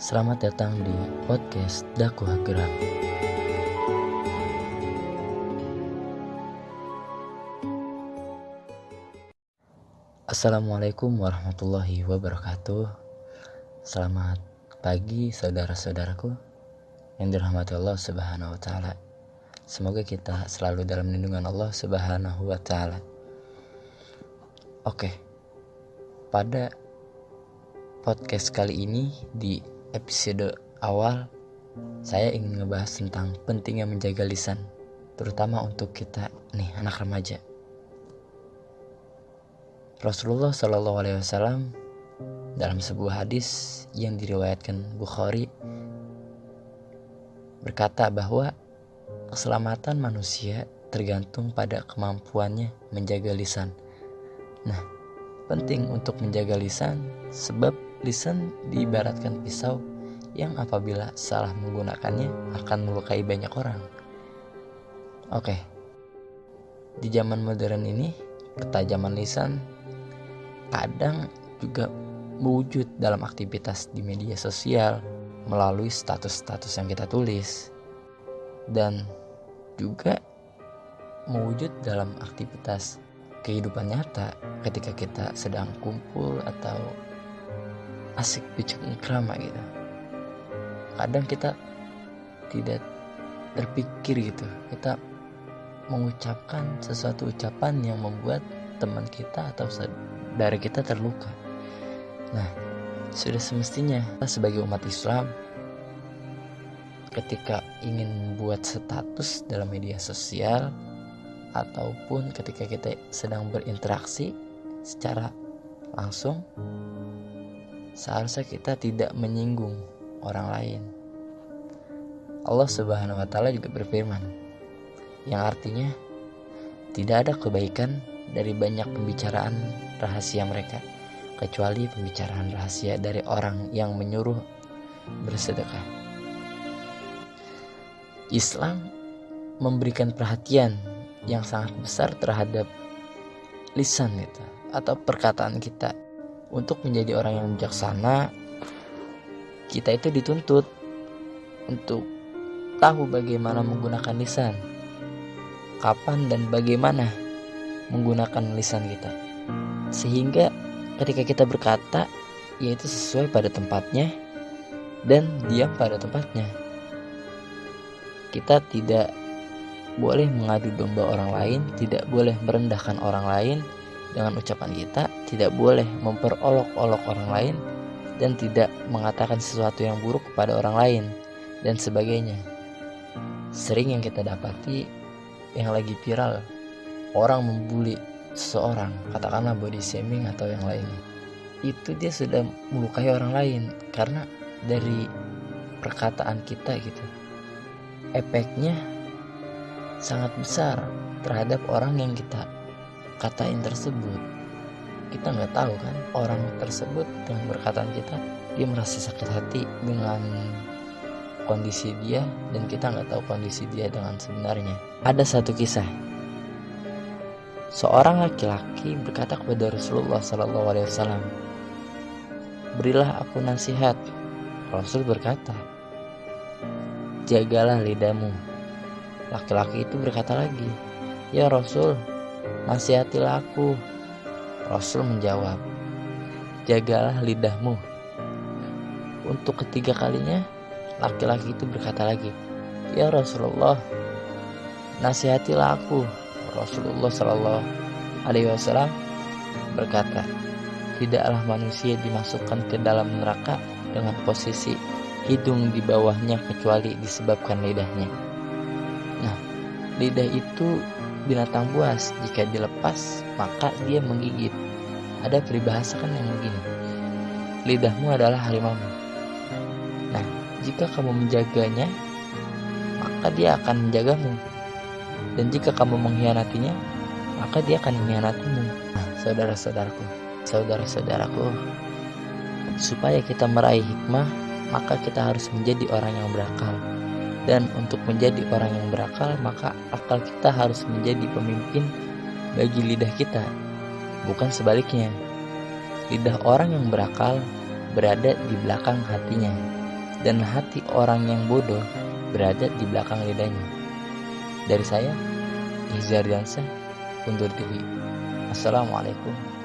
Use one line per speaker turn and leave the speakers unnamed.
Selamat datang di podcast Dakwah Gerak. Assalamualaikum warahmatullahi wabarakatuh. Selamat pagi saudara-saudaraku yang dirahmati Allah Subhanahu wa taala. Semoga kita selalu dalam lindungan Allah Subhanahu wa taala. Oke. Pada podcast kali ini di episode awal saya ingin ngebahas tentang pentingnya menjaga lisan, terutama untuk kita nih anak remaja. Rasulullah SAW dalam sebuah hadis yang diriwayatkan Bukhari berkata bahwa keselamatan manusia tergantung pada kemampuannya menjaga lisan. Nah, penting untuk menjaga lisan sebab lisan diibaratkan pisau yang apabila salah menggunakannya akan melukai banyak orang. Oke. Di zaman modern ini, ketajaman lisan kadang juga mewujud dalam aktivitas di media sosial melalui status-status yang kita tulis, dan juga mewujud dalam aktivitas kehidupan nyata ketika kita sedang kumpul atau asik bercengkrama gitu. Kadang kita tidak terpikir gitu, kita mengucapkan sesuatu ucapan yang membuat teman kita atau saudara kita terluka. Nah, sudah semestinya kita sebagai umat Islam ketika ingin membuat status dalam media sosial ataupun ketika kita sedang berinteraksi secara langsung, seharusnya kita tidak menyinggung orang lain. Allah Subhanahu wa taala juga berfirman yang artinya tidak ada kebaikan dari banyak pembicaraan rahasia mereka kecuali pembicaraan rahasia dari orang yang menyuruh bersedekah. Islam memberikan perhatian yang sangat besar terhadap lisan kita atau perkataan kita. Untuk menjadi orang yang bijaksana, kita itu dituntut untuk tahu bagaimana menggunakan lisan, kapan dan bagaimana menggunakan lisan kita, sehingga ketika kita berkata, yaitu sesuai pada tempatnya dan diam pada tempatnya. Kita tidak boleh mengadu domba orang lain, tidak boleh merendahkan orang lain dengan ucapan kita, tidak boleh memperolok-olok orang lain, dan tidak mengatakan sesuatu yang buruk kepada orang lain, dan sebagainya. Sering yang kita dapati yang lagi viral, orang membuli seseorang, katakanlah body shaming atau yang lainnya. Itu dia sudah melukai orang lain karena dari perkataan kita gitu. Efeknya sangat besar terhadap orang yang kita katain tersebut. Kita nggak tahu kan orang tersebut dengan perkataan kita dia merasa sakit hati dengan kondisi dia, dan kita nggak tahu kondisi dia dengan sebenarnya. Ada satu kisah, seorang laki-laki berkata kepada Rasulullah SAW, "Berilah aku nasihat." Rasul berkata, "Jagalah lidahmu." Laki-laki itu berkata lagi, "Ya Rasul, nasihatilah aku." Rasul menjawab, "Jagalah lidahmu." Untuk ketiga kalinya, laki-laki itu berkata lagi, "Ya Rasulullah, nasihatilah aku." Rasulullah SAW berkata, "Tidaklah manusia dimasukkan ke dalam neraka dengan posisi hidung di bawahnya kecuali disebabkan lidahnya." Nah, lidah itu binatang buas, jika dilepas maka dia menggigit. Ada peribahasa kan yang begini, lidahmu adalah harimau. Nah, jika kamu menjaganya maka dia akan menjagamu, dan jika kamu mengkhianatinya maka dia akan mengkhianatimu. Nah, saudara-saudaraku, supaya kita meraih hikmah maka kita harus menjadi orang yang berakal. Dan untuk menjadi orang yang berakal, maka akal kita harus menjadi pemimpin bagi lidah kita, bukan sebaliknya. Lidah orang yang berakal berada di belakang hatinya. dan hati orang yang bodoh berada di belakang lidahnya. Dari saya, Ihzar Diansyah, undur diri. Assalamualaikum